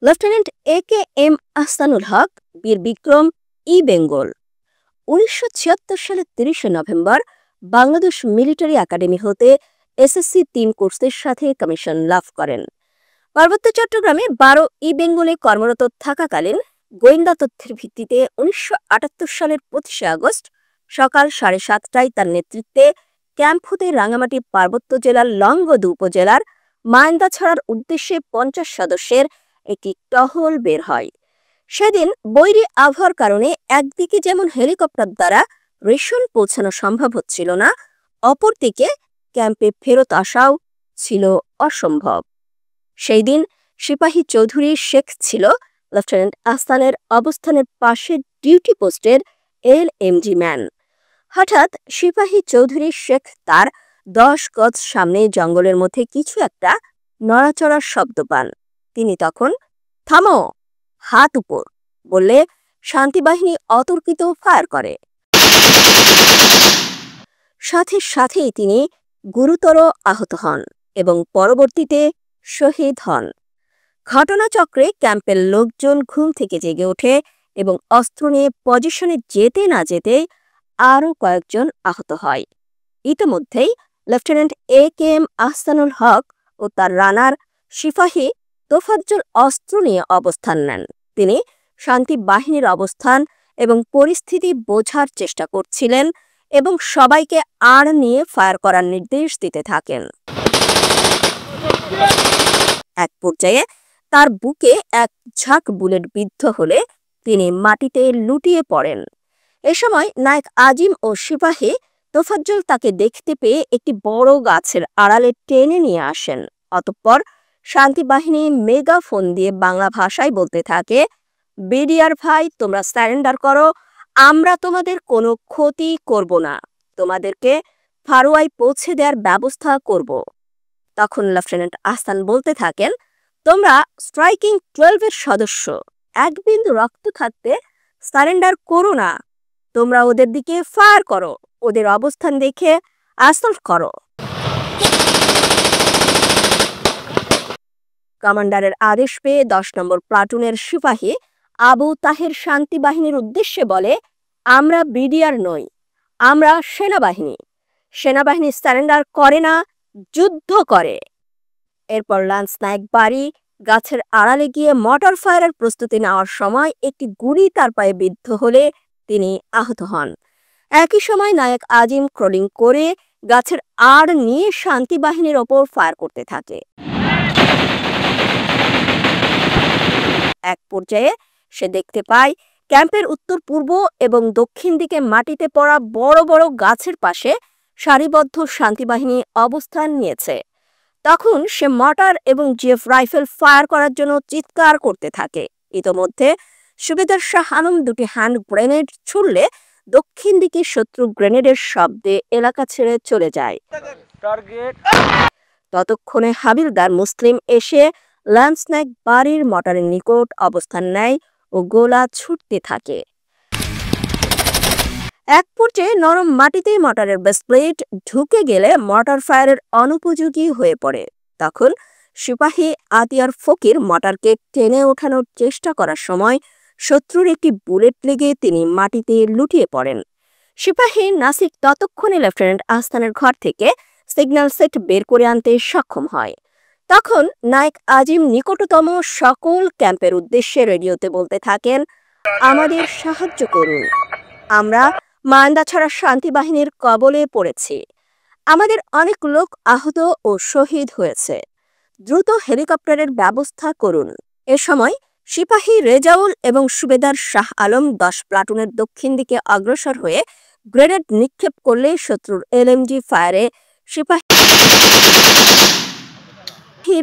Lieutenant A K M. Ahsanul হক, বীর বিক্রম, ই বেঙ্গল। ১৯৭৬ সালের ৩০ November Bangladesh military academy হতে এসএসসি ৩ কোর্সের সাথে কমিশন লাভ করেন। পার্বত্য চট্টগ্রামে ১২ ই বেঙ্গলে কর্মরত থাকাকালীন গোয়েন্দা তথ্যের ভিত্তিতে ১৯৭৮ সালের ২৫ আগস্ট সকাল ৭:৩০টায় তার নেতৃত্বে ক্যাম্প হতে রাঙামাটি পার্বত্য জেলার লংগদু উপজেলার মাইন্দা ছাড়ার উদ্দেশ্যে ৫০ সদস্যের একটি টহল বের হয়। সেদিন বৈরী আবহাওয়ার কারণে একদিকে যেমন হেলিকপ্টার দ্বারা রেশন পৌঁছানো সম্ভব হচ্ছিল না, অপরদিকে ক্যাম্পে ফেরত আসাও ছিল অসম্ভব। সেই দিন সিপাহী চৌধুরী শেখ ছিল লেফটেন্যান্ট আহসানের অবস্থানের পাশে ডিউটি পোস্টের এলএমজি ম্যান। হঠাৎ সিপাহী চৌধুরী শেখ তার ১০ গজ সামনে জঙ্গলের মধ্যে কিছু একটা নড়াচড়ার শব্দ পান। তিনি তখন থামো, হাত উপর বললে শান্তিবাহিনী অতর্কিত ফায়ার করে। সাথে সাথেই তিনি গুরুতর আহত হন এবং পরবর্তীতে শহীদ হন। ঘটনাচক্রে ক্যাম্পের লোকজন ঘুম থেকে জেগে ওঠে এবং অস্ত্র নিয়ে পজিশনে যেতে না যেতেই আরও কয়েকজন আহত হয়। ইতিমধ্যেই লেফটেন্যান্ট এ.কে.এম. আহসানুল হক ও তার রানার সিপাহী তোফাজ্জল অস্ত্র নিয়ে অবস্থান নেন। তিনি শান্তি বাহিনীর অবস্থান এবং পরিস্থিতি বোঝার চেষ্টা করছিলেন এবং সবাইকে আড় নিয়ে ফায়ার করার নির্দেশ দিতে থাকেন। এক পর্যায়ে তার বুকে এক ঝাঁক বুলেট বিদ্ধ হলে তিনি মাটিতে লুটিয়ে পড়েন। এ সময় নায়েক আজিম ও সিপাহী তোফাজ্জল তাকে দেখতে পেয়ে একটি বড় গাছের আড়ালে টেনে নিয়ে আসেন। অতঃপর শান্তি বাহিনী মেগাফোন দিয়ে বাংলা ভাষায় বলতে থাকে, বিডিআর ভাই, তোমরা সারেন্ডার করো, আমরা তোমাদের কোনো ক্ষতি করব না, তোমাদেরকে ফারোয়ায় পৌঁছে দেওয়ার ব্যবস্থা করব। তখন লেফটেন্যান্ট আহসান বলতে থাকেন, তোমরা স্ট্রাইকিং 12-এর সদস্য, এক বিন্দু রক্ত থাকতে সারেন্ডার করো না, তোমরা ওদের দিকে ফায়ার করো, ওদের অবস্থান দেখে অ্যাসল্ট করো। কমান্ডারের আদেশ পেয়ে ১০ নম্বর প্লাটুনের সিপাহী আবু তাহের শান্তি বাহিনীর উদ্দেশ্যে বলে, আমরা বিডিআর নই, আমরা সেনাবাহিনী। সেনাবাহিনী সারেন্ডার করে না, যুদ্ধ করে। এরপর লান্স নায়েক বাড়ি গাছের আড়ালে গিয়ে মর্টার ফায়ারের প্রস্তুতি নেওয়ার সময় একটি গুলি তার পায়ে বিদ্ধ হলে তিনি আহত হন। একই সময় নায়েক আজিম ক্রলিং করে গাছের আড় নিয়ে শান্তি বাহিনীর ওপর ফায়ার করতে থাকে। এক পর্যায়ে সে দেখতে পায় ক্যাম্পের উত্তর পূর্ব এবং দক্ষিণ দিকে মাটিতে পড়া বড় বড় গাছের পাশে সারিবদ্ধ শান্তিবাহিনী অবস্থান নিয়েছে। তখন সে মর্টার এবং জিএফ রাইফেল ফায়ার করার জন্য চিৎকার করতে থাকে। ইতোমধ্যে সুবেদার শাহ আলম দুটি হ্যান্ড গ্রেনেড ছুড়লে দক্ষিণ দিকে শত্রু গ্রেনেডের শব্দে এলাকা ছেড়ে চলে যায়। ততক্ষণে হাবিলদার মুসলিম এসে লান্স নায়েক বাড়ির মর্টারের নিকট অবস্থান নেয় ও গোলা ছুটতে থাকে। এক পর্যায়ে নরম মাটিতে মর্টারের বেসপ্লেট ঢুকে গেলে মর্টার ফায়ারের অনুপযোগী হয়ে পড়ে। তখন সিপাহী আতিয়ার ফকির মর্টারকে টেনে ওঠানোর চেষ্টা করার সময় শত্রুর একটি বুলেট লেগে তিনি মাটিতে লুটিয়ে পড়েন। সিপাহী নাসির ততক্ষণে লেফটেন্যান্ট আহসানের ঘর থেকে সিগন্যাল সেট বের করে আনতে সক্ষম হয়। তখন নায়েক আজিম নিকটতম সকল ক্যাম্পের উদ্দেশ্যে রেডিওতে বলতে থাকেন, আমাদের সাহায্য করুন, আমরা মাইন্দা ছাড়া শান্তি বাহিনীর কবলে পড়েছি, আমাদের অনেক লোক আহত ও শহীদ হয়েছে, দ্রুত হেলিকপ্টারের ব্যবস্থা করুন। এ সময় সিপাহী রেজাউল এবং সুবেদার শাহ আলম ১০ প্লাটুনের দক্ষিণ দিকে অগ্রসর হয়ে গ্রেনেড নিক্ষেপ করলে শত্রুর এলএমজি ফায়ারে সিপাহী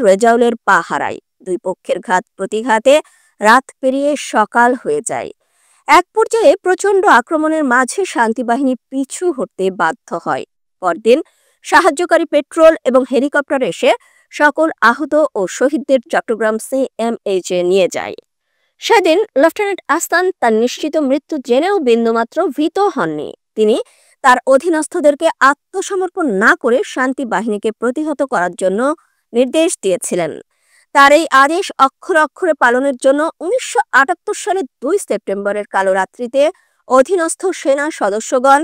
রেজাউলের পা হারায়। দুই পক্ষের ঘাত প্রতিঘাতে রাত পেরিয়ে সকাল হয়ে যায়। এক পর্যায়ে প্রচণ্ড আক্রমণের মাঝে শান্তিবাহিনী পিছু হটতে বাধ্য হয়। পরদিন সাহায্যকারী পেট্রোল এবং হেলিকপ্টার এসে সকল আহত ও শহীদদের চট্টগ্রাম সিএমএইচে নিয়ে যায়। সেদিন লেফটেন্যান্ট আহসান তার নিশ্চিত মৃত্যু জেনেও বিন্দুমাত্র ভীত হননি। তিনি তার অধীনস্থদেরকে আত্মসমর্পণ না করে শান্তি বাহিনীকে প্রতিহত করার জন্য নির্দেশ দিয়েছিলেন। তার এই আদেশ অক্ষরে অক্ষরে পালনের জন্য ১৯৭৮ সালের ২ সেপ্টেম্বরের কালো রাত্রিতে অধীনস্থ সেনা সদস্যগণ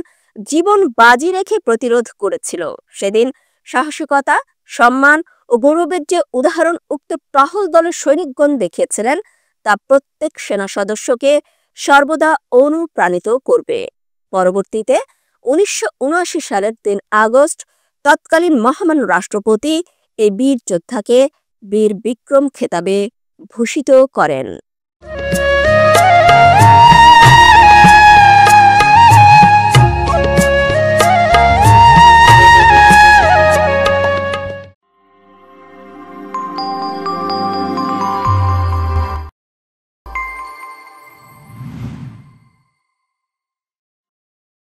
জীবন বাজি রেখে প্রতিরোধ করেছিল। সেদিন সাহসিকতা, সম্মান ও গৌরবের যে উদাহরণ উক্ত টহল দলের সৈনিকগণ দেখিয়েছিলেন তা প্রত্যেক সেনা সদস্যকে সর্বদা অনুপ্রাণিত করবে। পরবর্তীতে ১৯৭৯ সালের ৩ আগস্ট তৎকালীন মহামান্য রাষ্ট্রপতি এই বীর যোদ্ধাকে বীর বিক্রম খেতাবে ভূষিত করেন।